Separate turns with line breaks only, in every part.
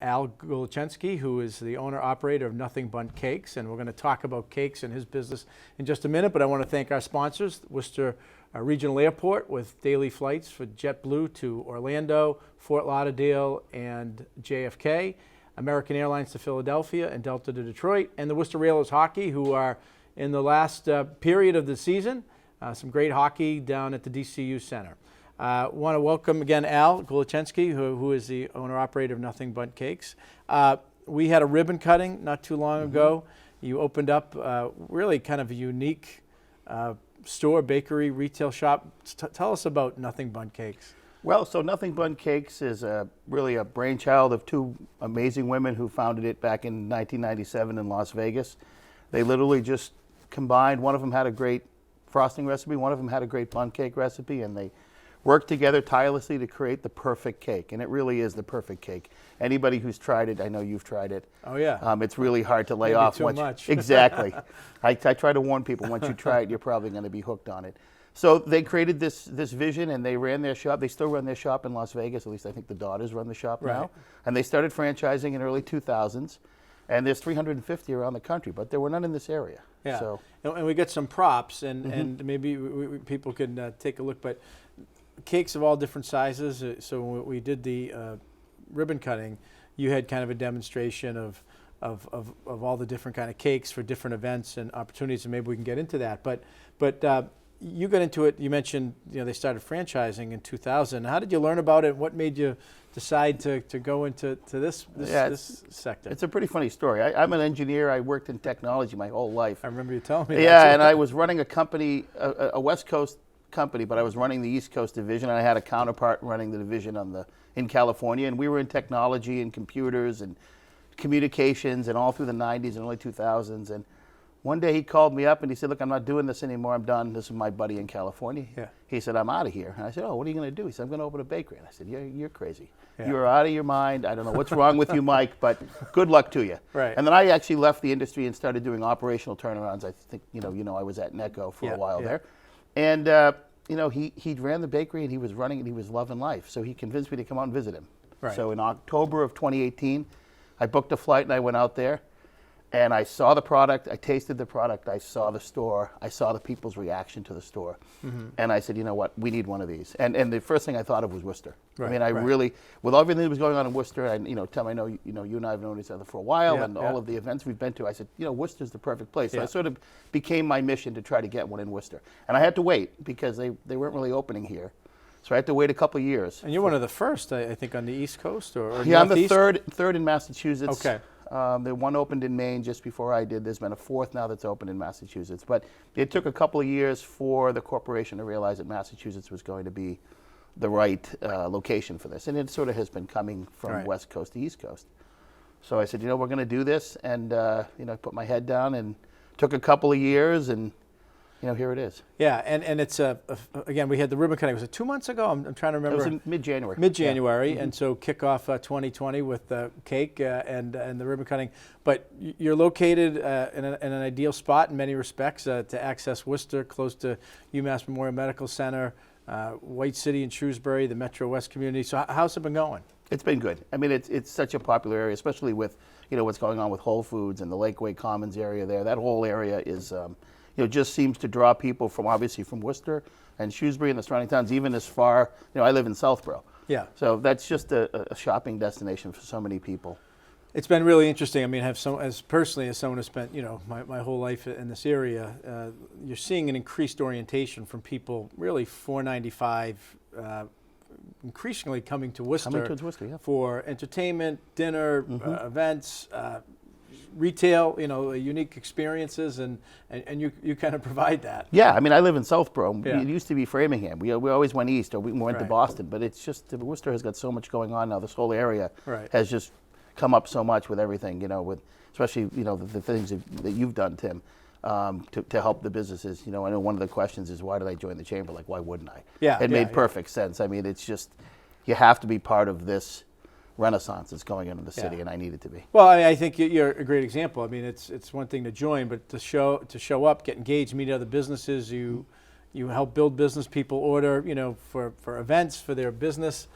Al Gulachenski, who is the owner-operator of Nothing But Cakes, and we're going to talk about cakes and his business in just a minute, but I want to thank our sponsors, Worcester Regional Airport with daily flights for JetBlue to Orlando, Fort Lauderdale, and JFK, American Airlines to Philadelphia, and Delta to Detroit, and the Worcester Railers Hockey, who are in the last period of the season. Some great hockey down at the DCU Center. Want to welcome again Al Gulachenski, who is the owner-operator of Nothing But Cakes. We had a ribbon cutting not too long ago. You opened up really kind of a unique store, bakery, retail shop. Tell us about Nothing But Cakes.
Well, so Nothing But Cakes is really a brainchild of two amazing women who founded it back in 1997 in Las Vegas. They literally just combined. One of them had a great frosting recipe, one of them had a great bun cake recipe, and they worked together tirelessly to create the perfect cake, and it really is the perfect cake. Anybody who's tried it, I know you've tried it.
Oh yeah.
It's really hard to lay
Maybe
off.
Too much.
Exactly. I try to warn people, once you try it, you're probably going to be hooked on it. So they created this vision, and they ran their shop. They still run their shop in Las Vegas. At least I think the daughters run the shop now. And they started franchising in early 2000s. And there's 350 around the country, but there were none in this area.
Yeah.
So.
And we get some props, and maybe people can take a look. But cakes of all different sizes. So when we did the ribbon cutting, you had kind of a demonstration of all the different kind of cakes for different events and opportunities, and maybe we can get into that. But you got into it. You mentioned they started franchising in 2000. How did you learn about it? What made you decide to go into this sector?
It's a pretty funny story. I'm an engineer. I worked in technology my whole life.
I remember you telling me that.
Yeah, and I was running a company, a West Coast company, but I was running the East Coast division, and I had a counterpart running the division in California, and we were in technology and computers and communications and all through the 90s and early 2000s. And one day he called me up and he said, "Look, I'm not doing this anymore. I'm done." This is my buddy in California.
Yeah.
He said, "I'm out of here." And I said, "Oh, what are you going to do?" He said, "I'm going to open a bakery." And I said, "You're crazy.
Yeah.
You're out of your mind. I don't know what's wrong with you, Mike, but good luck to you."
Right.
And then I actually left the industry and started doing operational turnarounds. I think I was at Necco for a while there, and he ran the bakery and he was running and he was loving life. So he convinced me to come out and visit him.
Right.
So in October of 2018, I booked a flight and I went out there. And I saw the product, I tasted the product, I saw the store, I saw the people's reaction to the store. And I said, you know what, we need one of these. And the first thing I thought of was Worcester.
Right,
I mean, I really, with everything that was going on in Worcester, and Tim, I know you and I have known each other for a while, and all of the events we've been to, I said, Worcester's the perfect place. So it sort of became my mission to try to get one in Worcester. And I had to wait because they weren't really opening here. So I had to wait a couple of years.
And you're one of the first, I think, on the East Coast or
yeah, I'm the
Northeast?
third in Massachusetts.
Okay.
The one opened in Maine just before I did. There's been a fourth now that's opened in Massachusetts. But it took a couple of years for the corporation to realize that Massachusetts was going to be the right location for this. And it sort of has been coming from West Coast to East Coast. So I said, we're going to do this. And, I put my head down and took a couple of years and, here it is.
Yeah, and it's, again, we had the ribbon cutting. Was it 2 months ago? I'm trying to remember.
It was in mid-January.
Mid-January, and so kick off 2020 with the cake and the ribbon cutting. But you're located in an ideal spot in many respects to access Worcester, close to UMass Memorial Medical Center, White City and Shrewsbury, the Metro West community. So how's it been going?
It's been good. I mean, it's such a popular area, especially with, what's going on with Whole Foods and the Lakeway Commons area there. That whole area is... just seems to draw people from Worcester and Shrewsbury and the surrounding towns, even as far, I live in Southborough. Yeah. So that's just a shopping destination for so many people.
It's been really interesting. I mean, as someone who spent, my whole life in this area, you're seeing an increased orientation from people really $4.95, increasingly coming to Worcester, for entertainment, dinner, events, retail, unique experiences, and you kind of provide that.
Yeah, I mean, I live in Southborough. Yeah. It used to be Framingham. We always went east, or we went to Boston, but it's just, Worcester has got so much going on now. This whole area has just come up so much with everything, with especially, the things that you've done, Tim, to help the businesses. I know one of the questions is, why did I join the chamber? Like, why wouldn't I? Yeah, it made perfect sense. I mean, it's just, you have to be part of this renaissance that's going on in the city, and I need it to be.
Well, I think you're a great example. I mean, it's one thing to join, but to show up, get engaged, meet other businesses. You help build business. People order, for events for their business.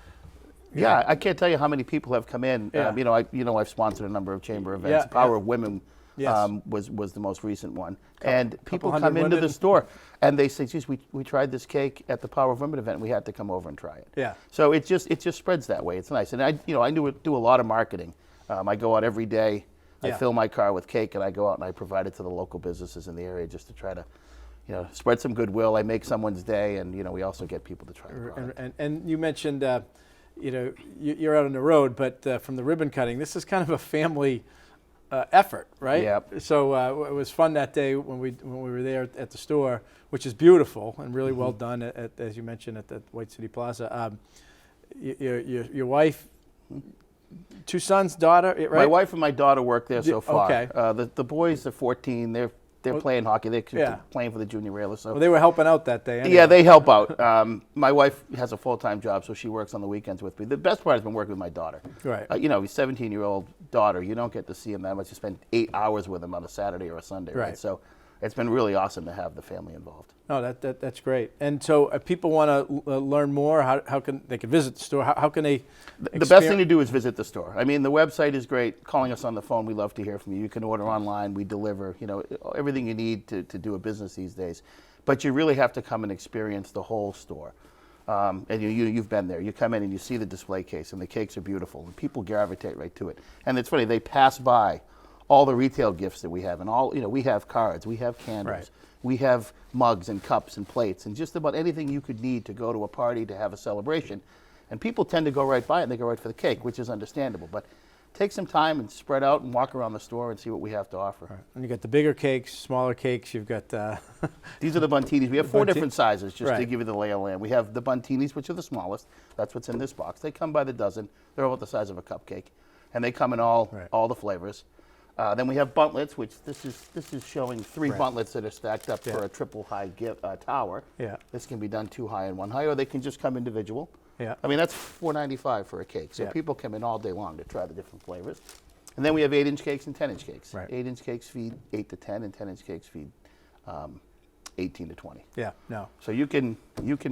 Yeah, I can't tell you how many people have come in.
Yeah.
I've sponsored a number of chamber events.
Yeah,
Power of Women
Yes.
was the most recent one. And people
hundred
come into
women.
the store and they say, geez, we tried this cake at the Power of Women event. We had to come over and try it.
Yeah.
So it just spreads that way. It's nice. And I do a lot of marketing. I go out every day. I
Yeah.
fill my car with cake and I go out and I provide it to the local businesses in the area just to try to, spread some goodwill. I make someone's day, and we also get people to try the product.
And you mentioned, you're out on the road, but from the ribbon cutting, this is kind of a family effort, right?
Yeah.
So it was fun that day when we were there at the store, which is beautiful and really well done, as you mentioned, at the White City Plaza. Your wife, 2 sons, daughter, right?
My wife and my daughter work there so far.
Okay.
The boys are 14. They're playing hockey. They're
Yeah.
playing for the junior Railers. So
Well, they were helping out that day. Anyway.
yeah, they help out. My wife has a full-time job, so she works on the weekends with me. The best part has been working with my daughter.
Right.
17-year-old daughter. You don't get to see him that much. You spend 8 hours with him on a Saturday or a Sunday, right?
Right.
So it's been really awesome to have the family involved.
No, that's great. And so if people want to learn more, how can they visit the store? How can they?
The best thing to do is visit the store. I mean, the website is great. Calling us on the phone, we love to hear from you. You can order online. We deliver, everything you need to do a business these days. But you really have to come and experience the whole store. And you've been there. You come in and you see the display case, and the cakes are beautiful, and people gravitate right to it. And it's funny, they pass by all the retail gifts that we have, and we have cards, we have candles,
Right.
we have mugs and cups and plates, and just about anything you could need to go to a party to have a celebration. And people tend to go right by it, and they go right for the cake, which is understandable. But take some time and spread out and walk around the store and see what we have to offer.
Right. And you got the bigger cakes, smaller cakes. You've got.
These are the buntinis. We have 4 different sizes, just to
Right.
give you the lay of the land. We have the buntinis, which are the smallest. That's what's in this box. They come by the dozen. They're about the size of a cupcake, and they come in all the flavors. Then we have buntlets, which this is showing 3
Right.
buntlets that are stacked up for a triple high tower.
Yeah.
This can be done 2 high and 1 high, or they can just come individual.
Yeah.
I mean, that's $4.95 for a cake. So
Yeah.
people come in all day long to try the different flavors. And then we have 8-inch cakes and 10-inch cakes.
Right.
8-inch cakes feed 8 to 10, and 10-inch cakes feed 18 to 20.
Yeah. No.
So you can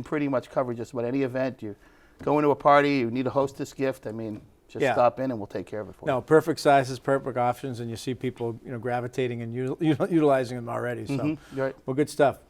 pretty much cover just about any event. You go into a party, you need a hostess gift. I mean, just
Yeah.
stop in and we'll take care of it for you.
No, perfect sizes, perfect options, and you see people gravitating and utilizing them already. So,
Right.
well, good stuff.